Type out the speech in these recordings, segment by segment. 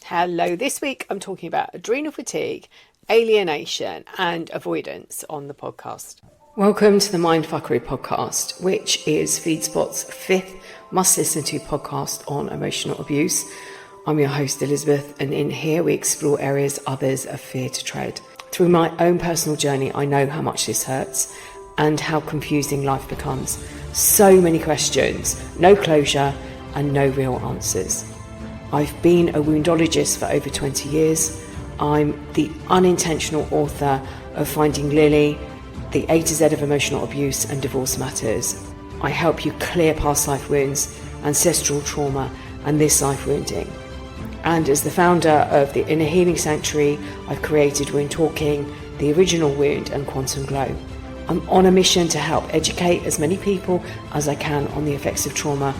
Hello, this week I'm talking about adrenal fatigue, alienation and avoidance on the podcast. Welcome to the Mindfuckery podcast, which is FeedSpot's fifth must-listen to podcast on emotional abuse. I'm your host Elizabeth, and in here we explore areas others are feared to tread. Through my own personal journey, I know how much this hurts and how confusing life becomes. So many questions, no closure and no real answers. I've been a woundologist for over 20 years. I'm the unintentional author of Finding Lily, the A to Z of emotional abuse and divorce matters. I help you clear past life wounds, ancestral trauma and this life wounding. And as the founder of the Inner Healing Sanctuary, I've created Wound Talking, The Original Wound and Quantum Glow. I'm on a mission to help educate as many people as I can on the effects of trauma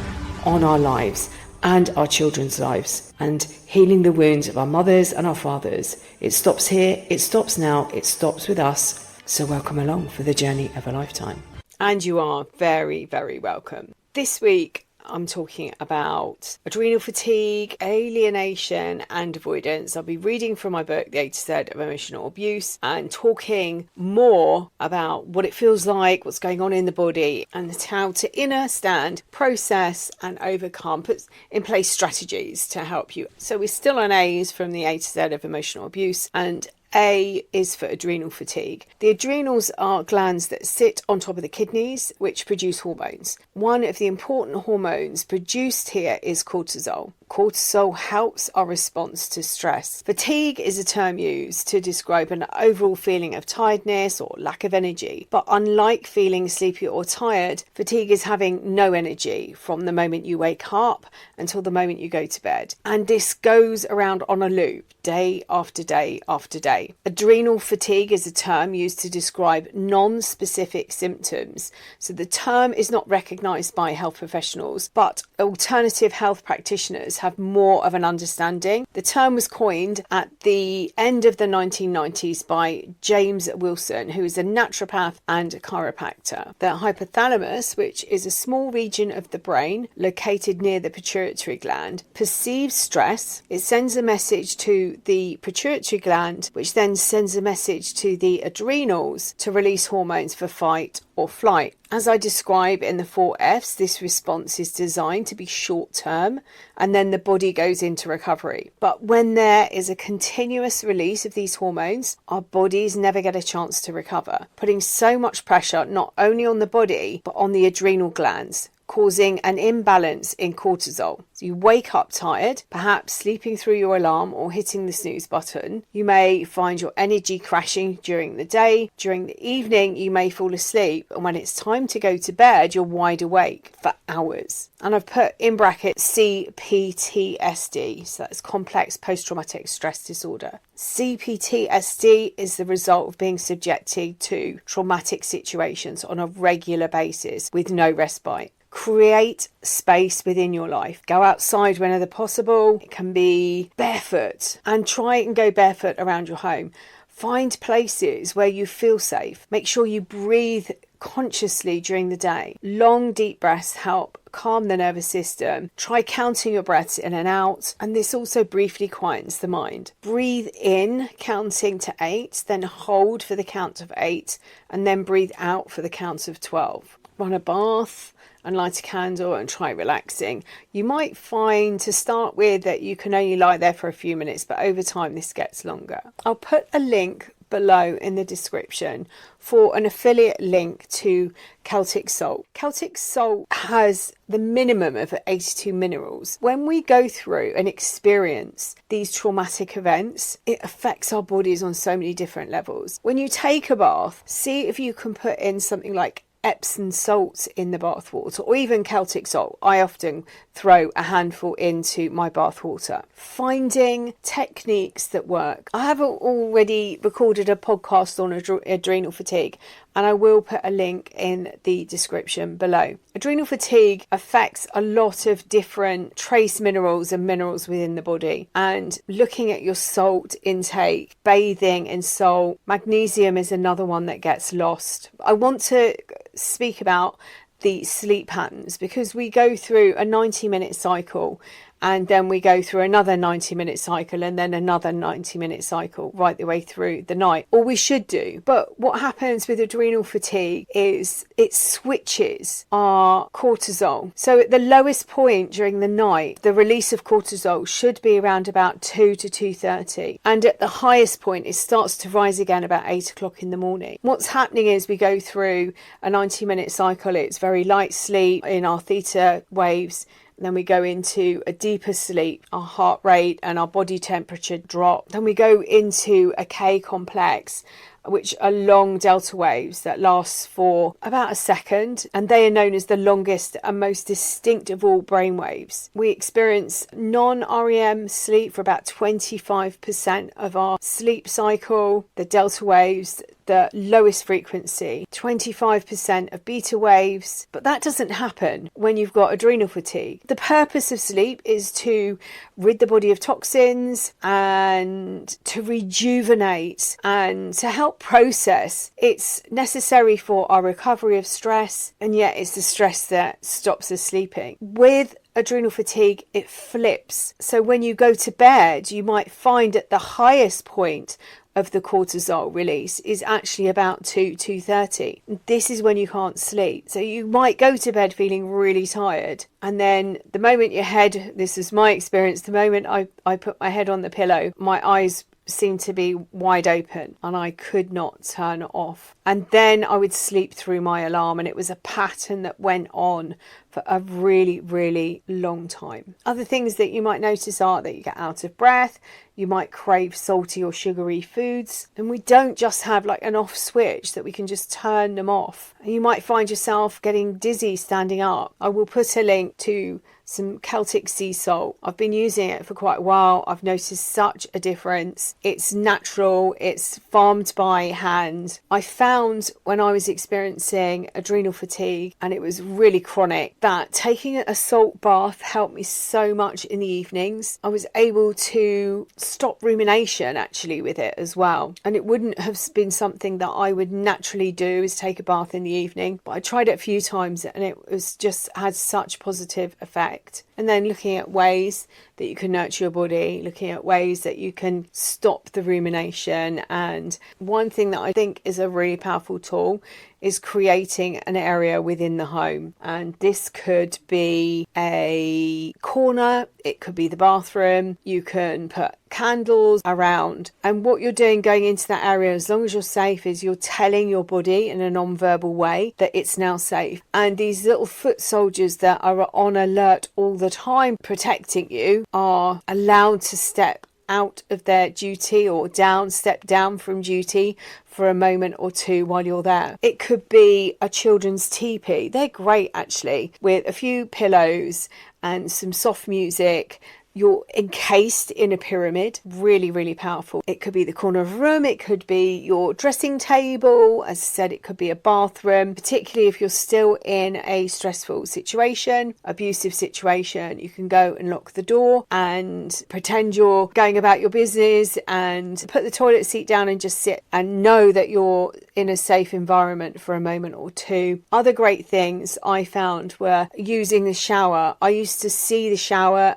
on our lives and our children's lives, and healing the wounds of our mothers and our fathers. It stops here, it stops now, it stops with us. So welcome along for the journey of a lifetime. And you are very, very welcome. This week, I'm talking about adrenal fatigue, alienation and avoidance. I'll be reading from my book, The A to Z of Emotional Abuse, and talking more about what it feels like, what's going on in the body, and how to understand, process and overcome, put in place strategies to help you. So we're still on A's from the A to Z of Emotional Abuse, and A is for adrenal fatigue. The adrenals are glands that sit on top of the kidneys, which produce hormones. One of the important hormones produced here is cortisol. Cortisol helps our response to stress. Fatigue is a term used to describe an overall feeling of tiredness or lack of energy. But unlike feeling sleepy or tired, fatigue is having no energy from the moment you wake up until the moment you go to bed. And this goes around on a loop, day after day after day. Adrenal fatigue is a term used to describe non-specific symptoms. So the term is not recognised by health professionals, but alternative health practitioners have more of an understanding. The term was coined at the end of the 1990s by James Wilson, who is a naturopath and a chiropractor. The hypothalamus, which is a small region of the brain located near the pituitary gland, perceives stress. It sends a message to the pituitary gland, which then sends a message to the adrenals to release hormones for fight or flight. As I describe in the 4 F's, this response is designed to be short term and then the body goes into recovery. But when there is a continuous release of these hormones, our bodies never get a chance to recover, putting so much pressure not only on the body but on the adrenal glands, causing an imbalance in cortisol. So you wake up tired, perhaps sleeping through your alarm or hitting the snooze button. You may find your energy crashing during the day. During the evening, you may fall asleep. And when it's time to go to bed, you're wide awake for hours. And I've put in brackets CPTSD. So that's complex post-traumatic stress disorder. CPTSD is the result of being subjected to traumatic situations on a regular basis with no respite. Create space within your life. Go outside whenever possible. It can be barefoot, and try and go barefoot around your home. Find places where you feel safe. Make sure you breathe consciously during the day. Long, deep breaths help calm the nervous system. Try counting your breaths in and out, and this also briefly quietens the mind. Breathe in, counting to 8, then hold for the count of 8, and then breathe out for the count of 12. Run a bath and light a candle and try relaxing. You might find to start with that you can only lie there for a few minutes, but over time this gets longer. I'll put a link below in the description for an affiliate link to Celtic Salt. Celtic Salt has the minimum of 82 minerals. When we go through and experience these traumatic events, it affects our bodies on so many different levels. When you take a bath, see if you can put in something like Epsom salts in the bath water, or even Celtic salt. I often throw a handful into my bath water. Finding techniques that work. I have already recorded a podcast on adrenal fatigue, and I will put a link in the description below. Adrenal fatigue affects a lot of different trace minerals and minerals within the body, and looking at your salt intake, bathing in salt. Magnesium is another one that gets lost. I want to speak about the sleep patterns, because we go through a 90-minute cycle and then we go through another 90-minute cycle and then another 90-minute cycle right the way through the night, or we should do. But what happens with adrenal fatigue is it switches our cortisol. So at the lowest point during the night, the release of cortisol should be around about 2 to 2:30, and at the highest point it starts to rise again about 8 o'clock in the morning. What's happening is we go through a 90-minute cycle. It's very light sleep in our theta waves. Then we go into a deeper sleep, our heart rate and our body temperature drop. Then we go into a K complex, which are long delta waves that last for about a second, and they are known as the longest and most distinct of all brain waves. We experience non-REM sleep for about 25% of our sleep cycle. The delta waves, the lowest frequency, 25% of beta waves, but that doesn't happen when you've got adrenal fatigue. The purpose of sleep is to rid the body of toxins and to rejuvenate and to help process. It's necessary for our recovery of stress, and yet it's the stress that stops us sleeping. With adrenal fatigue, it flips. So when you go to bed, you might find at the highest point of the cortisol release is actually about 2:30. This is when you can't sleep. So you might go to bed feeling really tired, and then the moment your head, this is my experience, the moment I put my head on the pillow, my eyes seemed to be wide open and I could not turn it off. And then I would sleep through my alarm, and it was a pattern that went on for a really, really long time. Other things that you might notice are that you get out of breath, you might crave salty or sugary foods, and we don't just have like an off switch that we can just turn them off. And you might find yourself getting dizzy standing up. I will put a link to some Celtic sea salt. I've been using it for quite a while. I've noticed such a difference. It's natural, it's farmed by hand. I found when I was experiencing adrenal fatigue, and it was really chronic, that taking a salt bath helped me so much in the evenings. I was able to stop rumination actually with it as well. And it wouldn't have been something that I would naturally do, is take a bath in the evening. But I tried it a few times and it was just had such positive effect. And then looking at ways that you can nurture your body, looking at ways that you can stop the rumination. And one thing that I think is a really powerful tool is creating an area within the home. And this could be a corner, it could be the bathroom, you can put candles around. And what you're doing going into that area, as long as you're safe, is you're telling your body in a non-verbal way that it's now safe. And these little foot soldiers that are on alert all the time protecting you are allowed to step out of their duty or step down from duty for a moment or two while you're there. It could be a children's teepee. They're great actually, with a few pillows and some soft music. You're encased in a pyramid, really, really powerful. It could be the corner of a room, it could be your dressing table, as I said, it could be a bathroom, particularly if you're still in a stressful situation, abusive situation. You can go and lock the door and pretend you're going about your business and put the toilet seat down and just sit and know that you're in a safe environment for a moment or two. Other great things I found were using the shower. I used to see the shower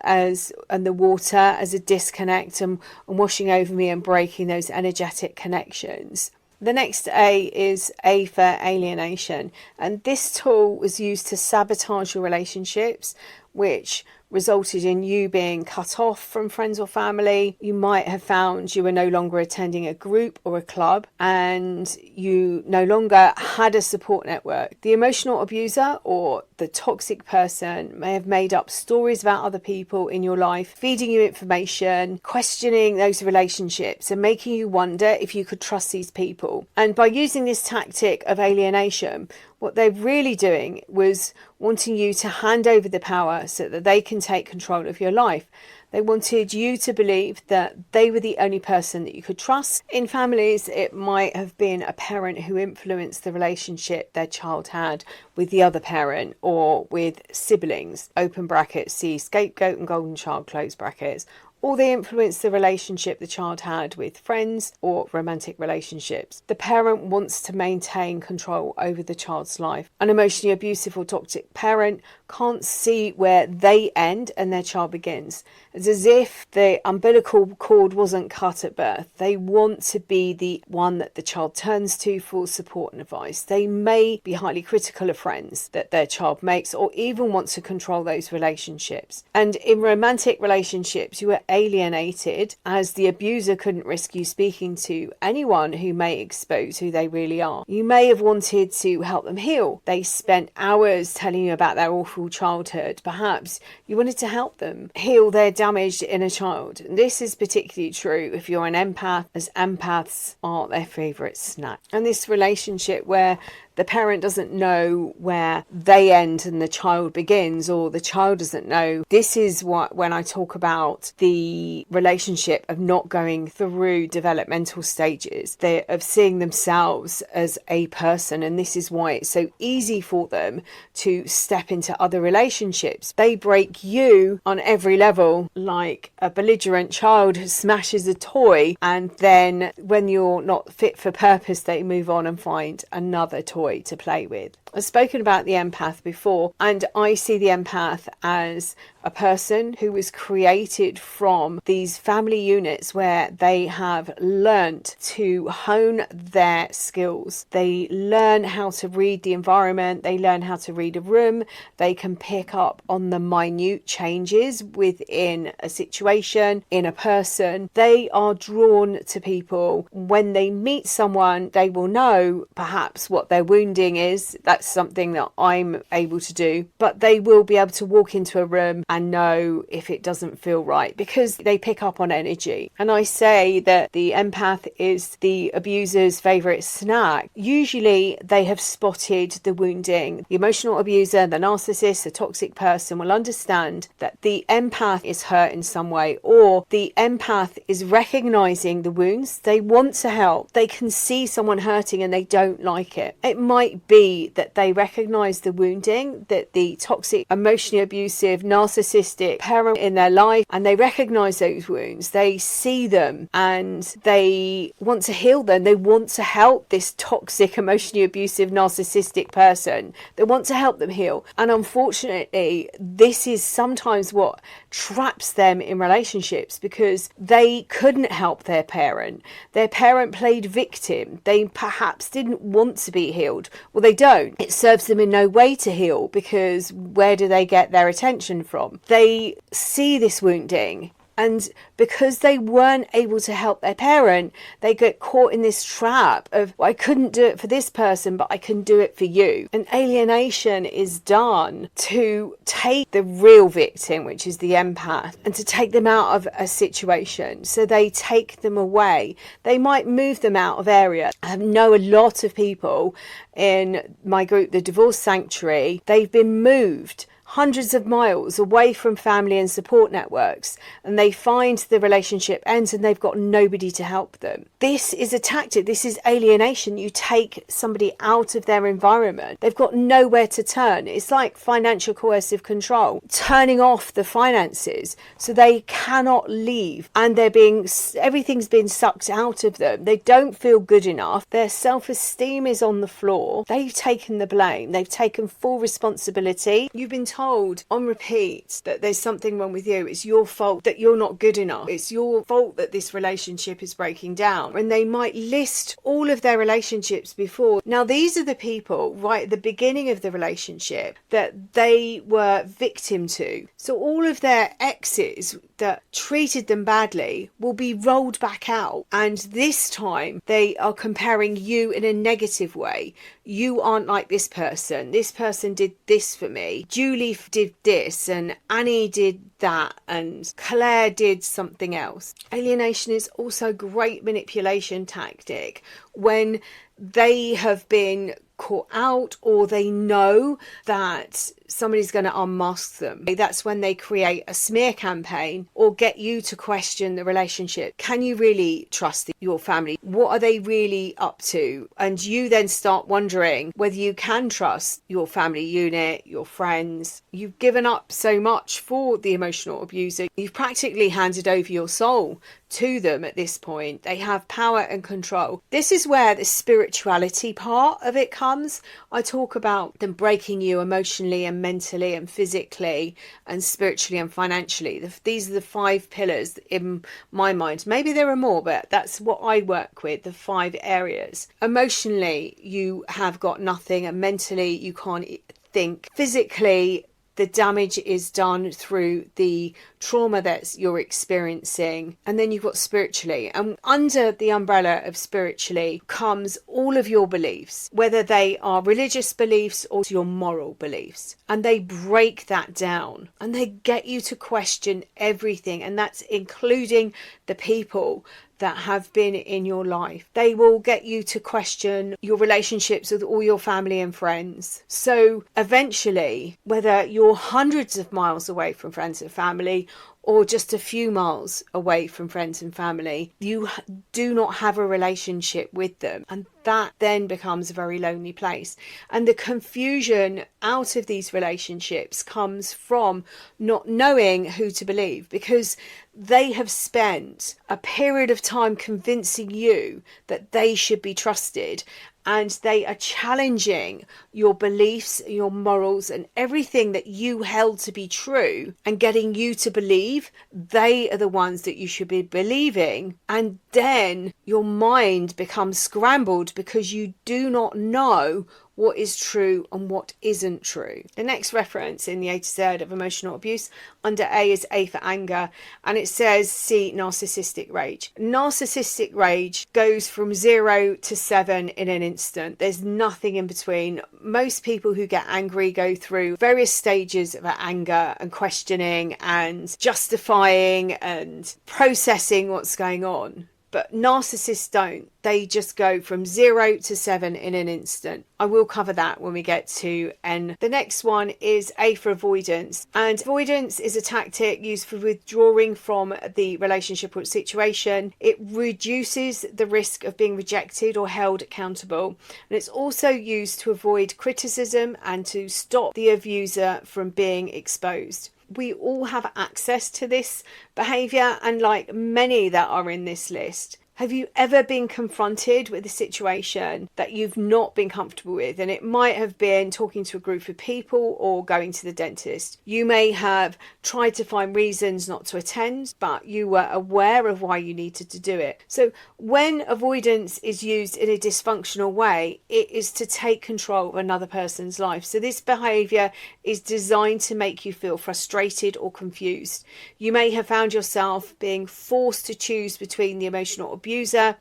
and the water as a disconnect and washing over me and breaking those energetic connections. The next A is A for alienation, and this tool was used to sabotage your relationships, which resulted in you being cut off from friends or family. You might have found you were no longer attending a group or a club, and you no longer had a support network. The emotional abuser or the toxic person may have made up stories about other people in your life, feeding you information, questioning those relationships and making you wonder if you could trust these people. And by using this tactic of alienation, what they're really doing was wanting you to hand over the power so that they can take control of your life. They wanted you to believe that they were the only person that you could trust. In families, it might have been a parent who influenced the relationship their child had with the other parent, or with siblings, open brackets, see scapegoat and golden child, close brackets, or they influence the relationship the child had with friends or romantic relationships. The parent wants to maintain control over the child's life. An emotionally abusive or toxic parent can't see where they end and their child begins. It's as if the umbilical cord wasn't cut at birth. They want to be the one that the child turns to for support and advice. They may be highly critical of friends that their child makes, or even want to control those relationships. And in romantic relationships, you are alienated, as the abuser couldn't risk you speaking to anyone who may expose who they really are. You may have wanted to help them heal. They spent hours telling you about their awful childhood. Perhaps you wanted to help them heal their damaged inner child. And this is particularly true if you're an empath, as empaths are their favourite snack. And this relationship where the parent doesn't know where they end and the child begins, or the child doesn't know. This is what, when I talk about the relationship of not going through developmental stages, of seeing themselves as a person. And this is why it's so easy for them to step into other relationships. They break you on every level, like a belligerent child who smashes a toy, and then when you're not fit for purpose, they move on and find another toy to play with. I've spoken about the empath before, and I see the empath as a person who was created from these family units where they have learnt to hone their skills. They learn how to read the environment, they learn how to read a room, they can pick up on the minute changes within a situation, in a person. They are drawn to people. When they meet someone, they will know perhaps what their wounding is. That's something that I'm able to do, but they will be able to walk into a room and know if it doesn't feel right, because they pick up on energy. And I say that the empath is the abuser's favourite snack. Usually they have spotted the wounding. The emotional abuser, the narcissist, the toxic person will understand that the empath is hurt in some way, or the empath is recognising the wounds. They want to help. They can see someone hurting and they don't like it. It might be that they recognise the wounding that the toxic, emotionally abusive, narcissistic parent in their life, and they recognise those wounds. They see them and they want to heal them. They want to help this toxic, emotionally abusive, narcissistic person. They want to help them heal. And unfortunately, this is sometimes what traps them in relationships, because they couldn't help their parent. Their parent played victim. They perhaps didn't want to be healed. Well, they don't. It serves them in no way to heal, because where do they get their attention from? They see this wounding, and because they weren't able to help their parent, they get caught in this trap of, well, I couldn't do it for this person, but I can do it for you. And alienation is done to take the real victim, which is the empath, and to take them out of a situation. So they take them away. They might move them out of area. I know a lot of people in my group, the Divorce Sanctuary, they've been moved hundreds of miles away from family and support networks, and they find the relationship ends and they've got nobody to help them. This is a tactic. This is alienation. You take somebody out of their environment. They've got nowhere to turn. It's like financial coercive control, turning off the finances so they cannot leave, and everything's been sucked out of them. They don't feel good enough. Their self-esteem is on the floor. They've taken the blame. They've taken full responsibility. You've been told on repeat that there's something wrong with you. It's your fault that you're not good enough. It's your fault that this relationship is breaking down. And they might list all of their relationships before. Now, these are the people right at the beginning of the relationship that they were victim to. So all of their exes that treated them badly will be rolled back out. And this time they are comparing you in a negative way. You aren't like this person. This person did this for me. Julie did this, and Annie did that, and Claire did something else. Alienation is also a great manipulation tactic when they have been caught out, or they know that somebody's going to unmask them. That's when they create a smear campaign or get you to question the relationship. Can you really trust your family? What are they really up to? And you then start wondering whether you can trust your family unit, your friends. You've given up so much for the emotional abuser. You've practically handed over your soul to them at this point. They have power and control. This is where the spirituality part of it comes. I talk about them breaking you emotionally and mentally and physically and spiritually and financially. These are the 5 pillars in my mind. Maybe there are more, but that's what I work with, the 5 areas. Emotionally, you have got nothing, and mentally, you can't think. Physically, the damage is done through the trauma that you're experiencing. And then you've got spiritually. And under the umbrella of spiritually comes all of your beliefs, whether they are religious beliefs or your moral beliefs. And they break that down and they get you to question everything. And that's including the people that have been in your life. They will get you to question your relationships with all your family and friends. So eventually, whether you're hundreds of miles away from friends and family or just a few miles away from friends and family, you do not have a relationship with them. And that then becomes a very lonely place. And the confusion out of these relationships comes from not knowing who to believe, because they have spent a period of time convincing you that they should be trusted. And they are challenging your beliefs, your morals, and everything that you held to be true, and getting you to believe they are the ones that you should be believing. And then your mind becomes scrambled because you do not know what is true and what isn't true. The next reference in the A to Z of emotional abuse under A is A for anger, and it says see narcissistic rage. Narcissistic rage goes from 0 to 7 in an instant. There's nothing in between. Most people who get angry go through various stages of anger and questioning and justifying and processing what's going on. But narcissists don't. They just go from 0 to 7 in an instant. I will cover that when we get to N. The next one is A for avoidance. And avoidance is a tactic used for withdrawing from the relationship or situation. It reduces the risk of being rejected or held accountable. And it's also used to avoid criticism and to stop the abuser from being exposed. We all have access to this behaviour, and like many that are in this list, have you ever been confronted with a situation that you've not been comfortable with? And it might have been talking to a group of people or going to the dentist. You may have tried to find reasons not to attend, but you were aware of why you needed to do it. So when avoidance is used in a dysfunctional way, it is to take control of another person's life. So this behaviour is designed to make you feel frustrated or confused. You may have found yourself being forced to choose between the emotional abuser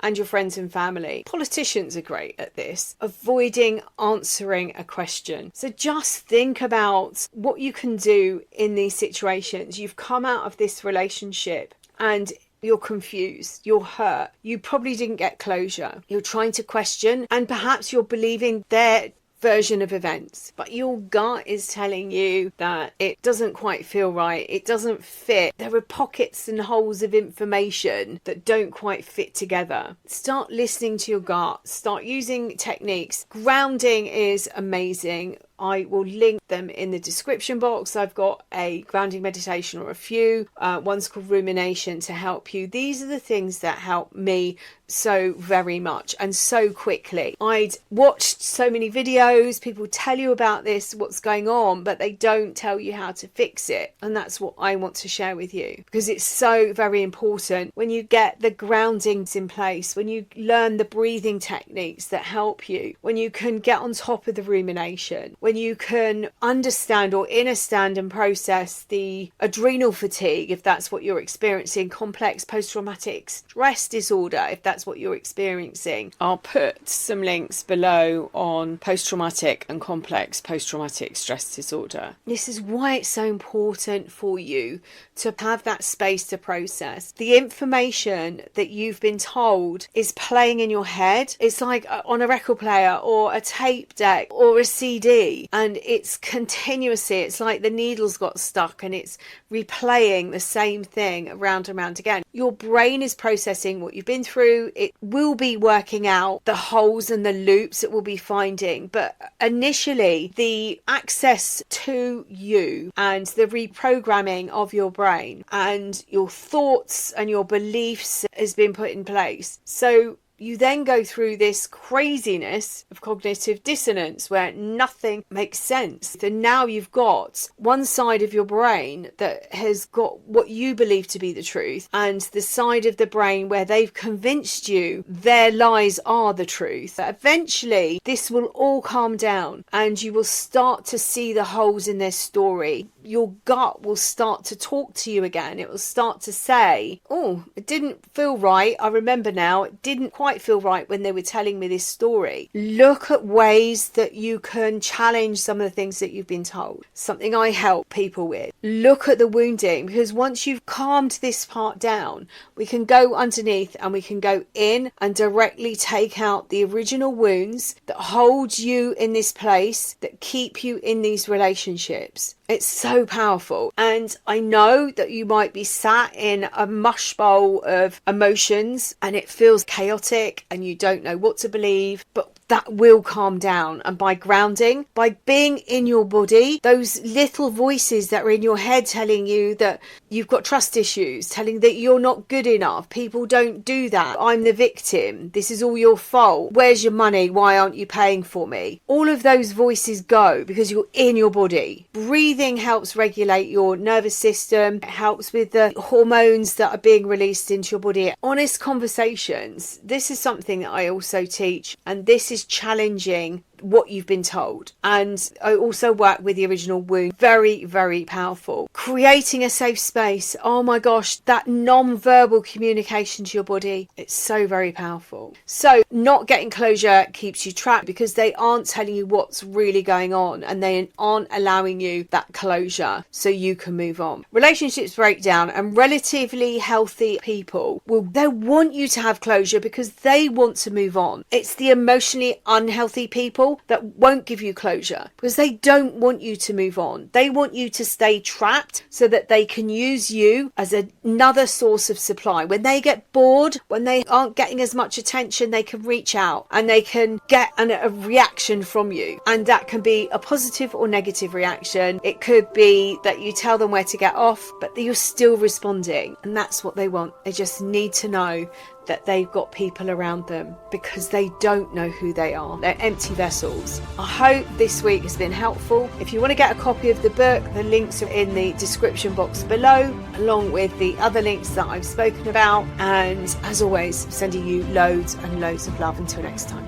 and your friends and family. Politicians are great at this, avoiding answering a question. So just think about what you can do in these situations. You've come out of this relationship and you're confused, you're hurt, you probably didn't get closure, you're trying to question, and perhaps you're believing their version of events, but your gut is telling you that it doesn't quite feel right, it doesn't fit. There are pockets and holes of information that don't quite fit together. Start listening to your gut, start using techniques. Grounding is amazing. I will link them in the description box. I've got a grounding meditation or a few. One's called rumination to help you. These are the things that help me so very much and so quickly. I'd watched so many videos, people tell you about this, what's going on, but they don't tell you how to fix it. And that's what I want to share with you, because it's so very important. When you get the groundings in place, when you learn the breathing techniques that help you, when you can get on top of the rumination, when you can understand or understand and process the adrenal fatigue, if that's what you're experiencing, complex post-traumatic stress disorder, if that's what you're experiencing. I'll put some links below on post-traumatic and complex post-traumatic stress disorder. This is why it's so important for you to have that space to process. The information that you've been told is playing in your head. It's like on a record player or a tape deck or a CD. body, and it's continuously, it's like the needle's got stuck and it's replaying the same thing around and around again. Your brain is processing what you've been through. It will be working out the holes and the loops it will be finding, but initially the access to you and the reprogramming of your brain and your thoughts and your beliefs has been put in place. So you then go through this craziness of cognitive dissonance where nothing makes sense. And now you've got one side of your brain that has got what you believe to be the truth, and the side of the brain where they've convinced you their lies are the truth. Eventually, this will all calm down and you will start to see the holes in their story. Your gut will start to talk to you again. It will start to say, oh, it didn't feel right. I remember now, it didn't quite feel right when they were telling me this story. Look at ways that you can challenge some of the things that you've been told. Something I help people with. Look at the wounding, because once you've calmed this part down, we can go underneath and we can go in and directly take out the original wounds that hold you in this place, that keep you in these relationships. It's so powerful. And I know that you might be sat in a mush bowl of emotions and it feels chaotic and you don't know what to believe, but that will calm down. And by grounding, by being in your body, those little voices that are in your head telling you that you've got trust issues, telling that you're not good enough, people don't do that, I'm the victim, this is all your fault, where's your money, why aren't you paying for me? All of those voices go because you're in your body. Breathing helps regulate your nervous system. It helps with the hormones that are being released into your body. Honest conversations. This is something that I also teach, and this is challenging what you've been told. And I also work with the original wound. Very, very powerful. Creating a safe space. Oh my gosh, that non-verbal communication to your body. It's so very powerful. So not getting closure keeps you trapped because they aren't telling you what's really going on and they aren't allowing you that closure so you can move on. Relationships break down, and relatively healthy people they'll want you to have closure because they want to move on. It's the emotionally unhealthy people that won't give you closure because they don't want you to move on. They want you to stay trapped so that they can use you as another source of supply. When they get bored, when they aren't getting as much attention, they can reach out and they can get a reaction from you. And that can be a positive or negative reaction. It could be that you tell them where to get off, but you're still responding. And that's what they want. They just need to know that they've got people around them because they don't know who they are. They're empty vessels. I hope this week has been helpful. If you want to get a copy of the book, the links are in the description box below, along with the other links that I've spoken about. And as always, sending you loads and loads of love until next time.